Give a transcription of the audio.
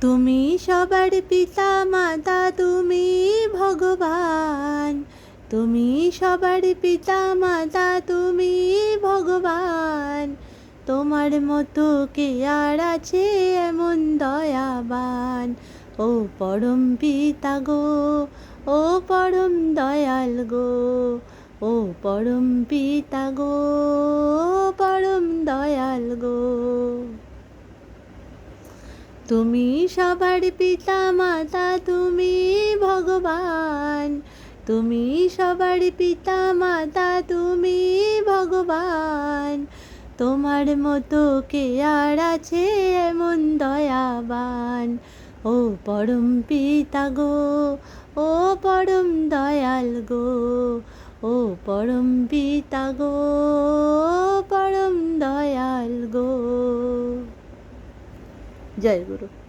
তুমি সবার পিতা মাতা, তুমি ভগবান। তুমি সবার পিতা মাতা, তুমি ভগবান। তোমার মতো কে আর আছে এমন দয়াবান? ও পরম পিতা গো, ও পরম দয়াল গো, ও পরম পিতা গো, ও পরম দয়াল গো। তুমি সবার পিতা মাতা, তুমি ভগবান। তুমি সবার পিতা মাতা, তুমি ভগবান। তোমার মতো কে আর আছে এমন দয়াবান? ও পরম পিতা গো, ও পরম দয়াল গো, ও পরম পিতা গো, ও পরম দয়াল গো। জয় গুরু।